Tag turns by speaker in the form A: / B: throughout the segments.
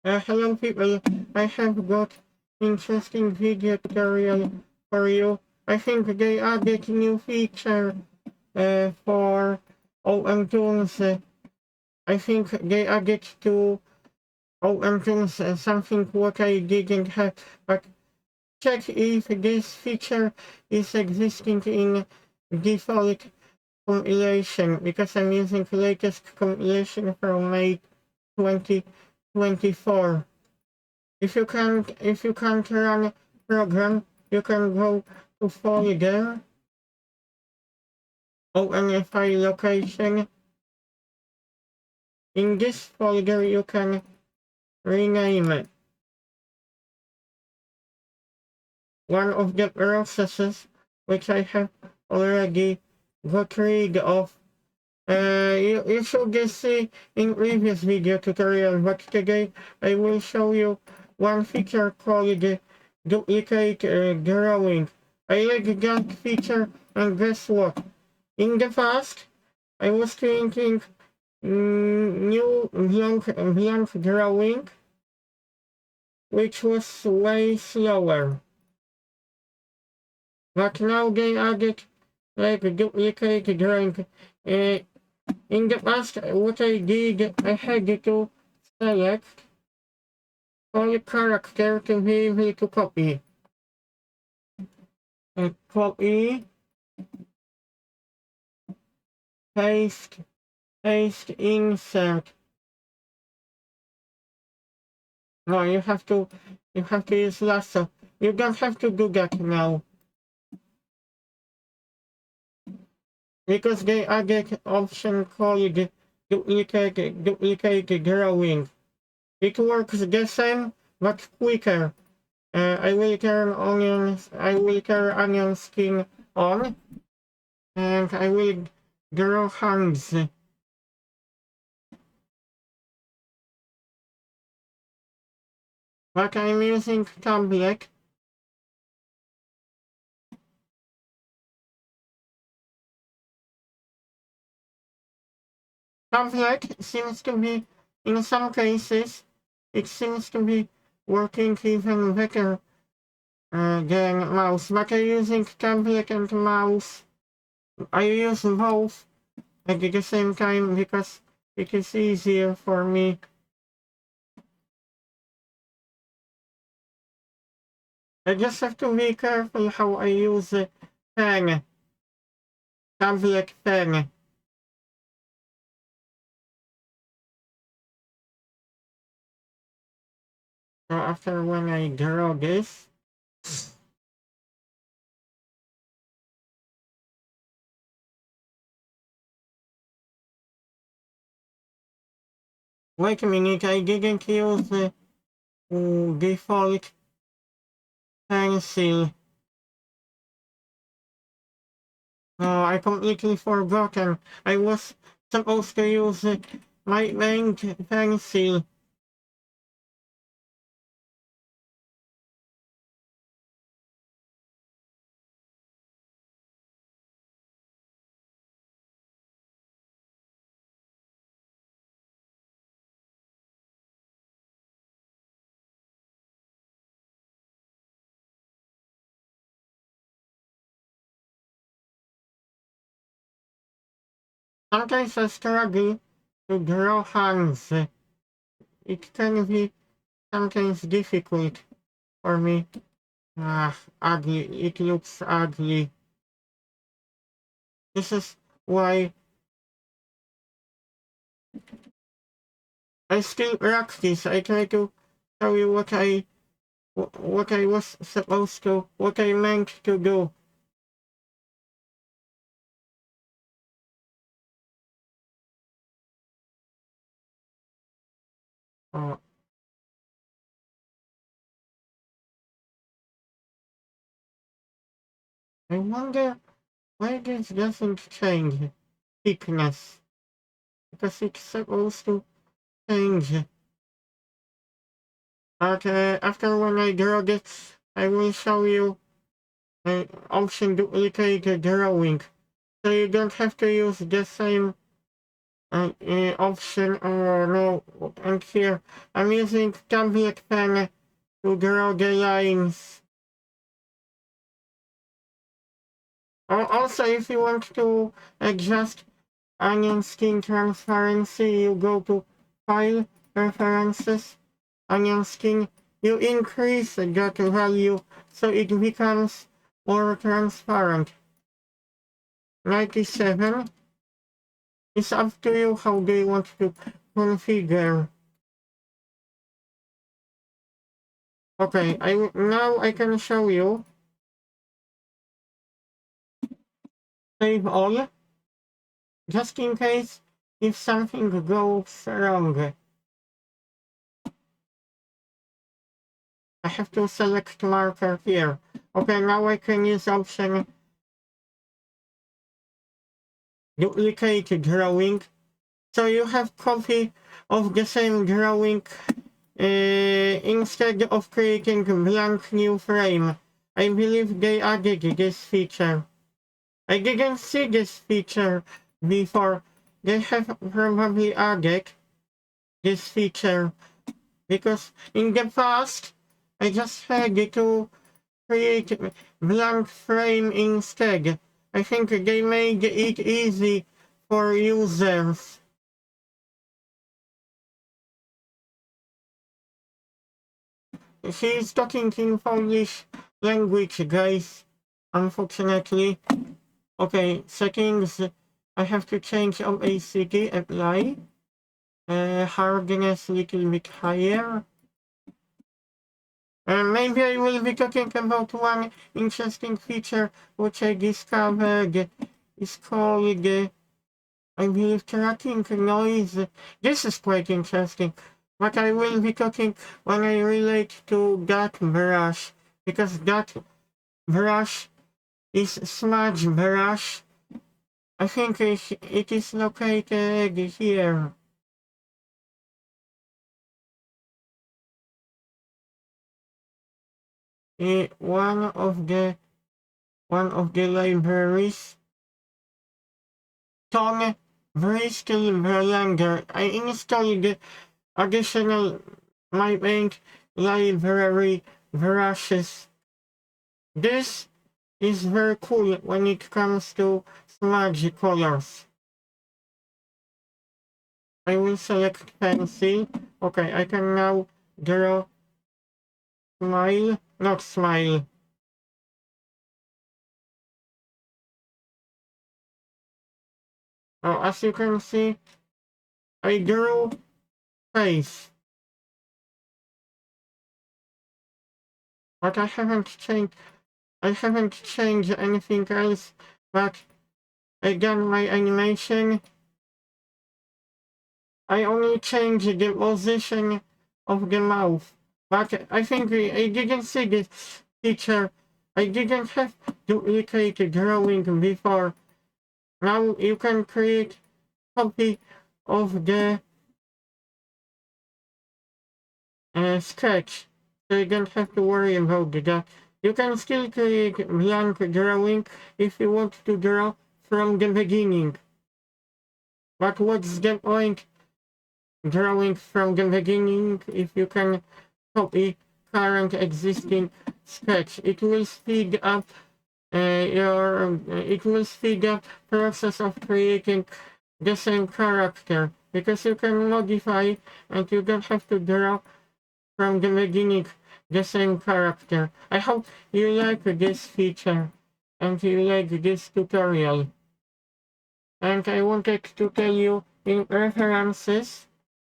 A: Hello people, I have got interesting video tutorial for you. I think they added new feature for OpenToonz. I think they added to OpenToonz something what I didn't have, but check if this feature is existing in default compilation because I'm using the latest compilation from May 2024. If you can't run program, you can go to folder, open a file location. In this folder, you can rename one of the processes which I have already got rid of. You should see in previous video tutorial, but today I will show you one feature called duplicate drawing. I like that feature, and guess what? In the past, I was creating new blank drawing, which was way slower. But now they added like duplicate drawing. In the past, what I did, I had to select all character to be able to copy. Copy, paste, insert. No, you have to use lasso. You don't have to do that now. Because they added option called duplicate drawing. It works the same, but quicker. I will turn onion skin on, and I will draw hands. But I'm using tablet. Tablet seems to be, in some cases, it seems to be working even better than mouse. But I'm using tablet and mouse. I use both at the same time because it is easier for me. I just have to be careful how I use pen, tablet pen. So after when I draw this, wait a minute, I didn't use the default pencil. No, I completely forgotten. I was supposed to use my main pencil. Sometimes I struggle to draw hands. It can be sometimes difficult for me. Ah, ugly. It looks ugly. This is why I still practice. I try to show you what I was supposed to, what I meant to do. Oh, I wonder why this doesn't change thickness, because it's supposed to change. But after when I draw this, I will show you option duplicate drawing, so you don't have to use the same option or no, and here I'm using tablet pen to draw the lines. Also, if you want to adjust onion skin transparency, you go to File, Preferences, Onion Skin, you increase that value so it becomes more transparent. 97. It's up to you how do you want to configure. Okay, now I can show you. Save all, just in case if something goes wrong. I have to select marker here. Okay, now I can use option duplicate drawing. So you have copy of the same drawing instead of creating a blank new frame. I believe they added this feature. I didn't see this feature before. They have probably added this feature because in the past I just had to create blank frame instead. I think they made it easy for users. She's talking in Polish language, guys, unfortunately. Okay, settings. I have to change opacity, apply. Hardness a little bit higher. Maybe I will be talking about one interesting feature which I discovered. It's called, I believe, tracking noise. This is quite interesting. But I will be talking when I relate to that brush, because that brush is smudge brush. I think it is located here. One of the libraries. Tone Bristol Berlanger. I installed additional my paint library brushes. This is very cool when it comes to smudge colors. I will select pencil. Okay, I can now draw smile, not smile. Oh, as you can see, I drew face. But I haven't changed anything else, but I done my animation. I only changed the position of the mouth. But I think I didn't see this feature. I didn't have duplicate drawing before. Now you can create copy of the sketch. So you don't have to worry about that. You can still create blank drawing if you want to draw from the beginning. But what's the point drawing from the beginning if you can copy current existing sketch? It will speed up process of creating the same character, because you can modify and you don't have to draw from the beginning the same character. I hope you like this feature and you like this tutorial. And I wanted to tell you, in references,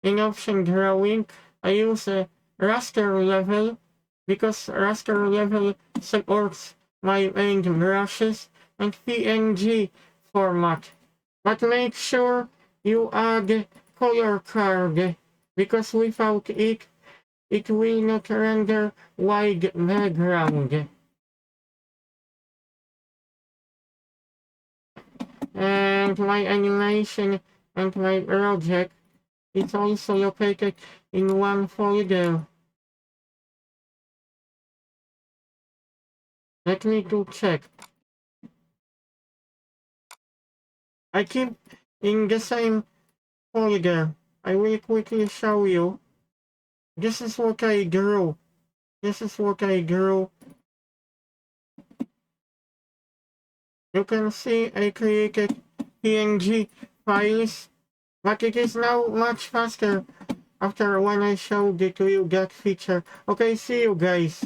A: in option drawing, I use a raster level because raster level supports my paint brushes and PNG format. But make sure you add color card, because without it, it will not render wide background. And my animation and my project is also located in one folder. Let me to check. I keep in the same polygon. I will quickly show you. This is what I grew. This is what I grew. You can see I created PNG files, but it is now much faster after when I showed it to you that feature. Okay, see you guys.